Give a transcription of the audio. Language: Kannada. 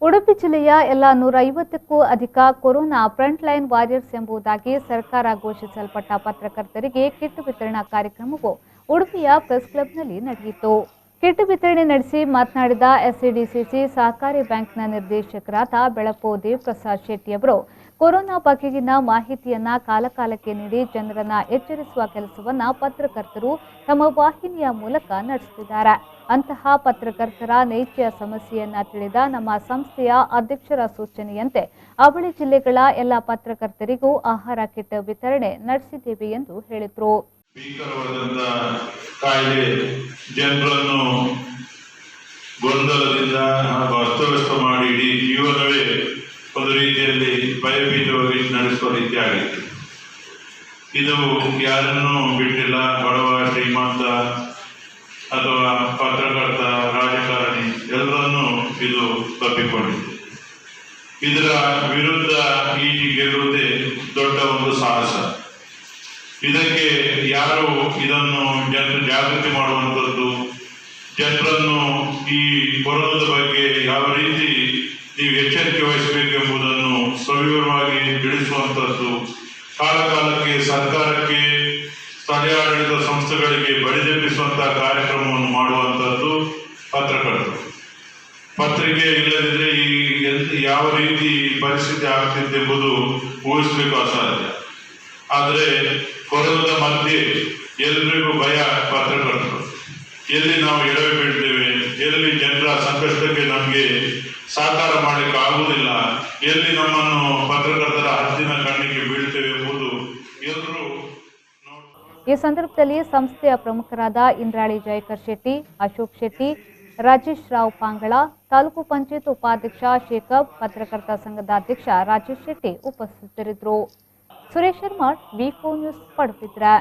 ಉಡುಪಿ ಜಿಲ್ಲೆಯ ಎಲ್ಲ 150ಕ್ಕೂ ಅಧಿಕ ಕೊರೋನಾ ಫ್ರಂಟ್ ಲೈನ್ ವಾರಿಯರ್ಸ್ ಎಂಬುದಾಗಿ ಸರ್ಕಾರ ಘೋಷಿಸಲ್ಪಟ್ಟ ಪತ್ರಕರ್ತರಿಗೆ ಕಿಟ್ ವಿತರಣಾ ಕಾರ್ಯಕ್ರಮವು ಉಡುಪಿಯ ಪ್ರೆಸ್ ಕ್ಲಬ್ನಲ್ಲಿ ನಡೆಯಿತು. ಕಿಟ್ ವಿತರಣೆ ನಡೆಸಿ ಮಾತನಾಡಿದ ಎಸ್ಸಿಡಿಸಿಸಿ ಸಹಕಾರಿ ಬ್ಯಾಂಕ್ನ ನಿರ್ದೇಶಕರಾದ ಬೆಳಪು ದೇವಪ್ರಸಾದ್ ಶೆಟ್ಟಿ ಅವರು ಕೊರೋನಾ ಬಗೆಗಿನ ಮಾಹಿತಿಯನ್ನ ಕಾಲಕಾಲಕ್ಕೆ ನೀಡಿ ಜನರನ್ನ ಎಚ್ಚರಿಸುವ ಕೆಲಸವನ್ನ ಪತ್ರಕರ್ತರು ತಮ್ಮ ವಾಹಿನಿಯ ಮೂಲಕ ನಡೆಸುತ್ತಿದ್ದಾರೆ. ಅಂತಹ ಪತ್ರಕರ್ತರ ನೈಜ ಸಮಸ್ಯೆಯನ್ನ ತಿಳಿದ ನಮ್ಮ ಸಂಸ್ಥೆಯ ಅಧ್ಯಕ್ಷರ ಸೂಚನೆಯಂತೆ ಅವಳಿ ಜಿಲ್ಲೆಗಳ ಎಲ್ಲ ಪತ್ರಕರ್ತರಿಗೂ ಆಹಾರ ಕಿಟ್ ವಿತರಣೆ ನಡೆಸಿದ್ದೇವೆ ಎಂದು ಹೇಳಿದರು. ಜನರನ್ನು ಗೊಂದಲದಿಂದ ಅಸ್ತವ್ಯಸ್ತ ಮಾಡಿ ಇಡೀ ಜೀವನವೇ ಒಂದು ರೀತಿಯಲ್ಲಿ ಭಯಭೀತವಾಗಿ ನಡೆಸುವ ರೀತಿ ಆಗಿತ್ತು. ಇದು ಯಾರನ್ನೂ ಬಿಟ್ಟಿಲ್ಲ. ಬಡವ, ಶ್ರೀಮಂತ ಅಥವಾ ಪತ್ರಕರ್ತ, ರಾಜಕಾರಣಿ ಎಲ್ಲರನ್ನೂ ಇದು ತಪ್ಪಿಕೊಂಡಿದೆ. ಇದರ ವಿರುದ್ಧ ಈಟಿ ಗೆಲ್ಲುವುದೇ ದೊಡ್ಡ ಒಂದು ಸಾಹಸ. ಇದಕ್ಕೆ ಯಾರು ಇದನ್ನು ಜನರು ಜಾಗೃತಿ ಮಾಡುವಂಥದ್ದು, ಜನರನ್ನು ಈ ಕೊರೋನಾದ ಬಗ್ಗೆ ಯಾವ ರೀತಿ ನೀವು ಎಚ್ಚರಿಕೆ ವಹಿಸಬೇಕೆಂಬುದನ್ನು ಸವಿವರವಾಗಿ ತಿಳಿಸುವಂಥದ್ದು, ಕಾಲಕಾಲಕ್ಕೆ ಸರ್ಕಾರಕ್ಕೆ, ಸ್ಥಳೀಯ ಆಡಳಿತ ಸಂಸ್ಥೆಗಳಿಗೆ ಬಡಿದೆಬ್ಬಿಸುವಂತಹ ಕಾರ್ಯಕ್ರಮವನ್ನು ಮಾಡುವಂಥದ್ದು ಪತ್ರಕರ್ತರು. ಪತ್ರಿಕೆ ಇಲ್ಲದಿದ್ದರೆ ಈ ಯಾವ ರೀತಿ ಪರಿಸ್ಥಿತಿ ಆಗ್ತಿದ್ದೆಂಬುದು ಊಹಿಸಬೇಕು ಅಸಾಧ್ಯ. ಆದರೆ ಕೊರೋನಾದ ಮಧ್ಯೆ ಎಲ್ರಿಗೂ ಭಯ. ಪತ್ರಕರ್ತರು ಎಲ್ಲಿ ನಾವು ಎಡವೆ ಬೀಳ್ತೇವೆ, ಎಲ್ಲಿ ಜನರ ಸಂಕಷ್ಟಕ್ಕೆ ನಮಗೆ ಸಹಕಾರ ಮಾಡಲಿಕ್ಕೆ ಆಗುವುದಿಲ್ಲ, ಎಲ್ಲಿ ನಮ್ಮನ್ನು ಪತ್ರಕರ್ತರ ಹದ್ದಿನ ಕಣ್ಣಿಗೆ ಬೀಳ್ತೇವೆ ಎಂಬುದು ಎಲ್ಲರೂ. ಈ ಸಂದರ್ಭದಲ್ಲಿ ಸಂಸ್ಥೆಯ ಪ್ರಮುಖರಾದ ಇಂದ್ರಾಳಿ ಜಯಕರ್ ಶೆಟ್ಟಿ, ಅಶೋಕ್ ಶೆಟ್ಟಿ, ರಾಜೇಶ್ ರಾವ್ ಪಾಂಗಳ, ತಾಲೂಕು ಪಂಚಾಯತ್ ಉಪಾಧ್ಯಕ್ಷ ಶೇಖಬ್, ಪತ್ರಕರ್ತ ಸಂಘದ ಅಧ್ಯಕ್ಷ ರಾಜೇಶ್ ಶೆಟ್ಟಿ ಉಪಸ್ಥಿತರಿದ್ದರು. ಸುರೇಶ್ ಶರ್ಮಾ, ವಿ4 ನ್ಯೂಸ್, ಪಡುಬಿದ್ರೆ.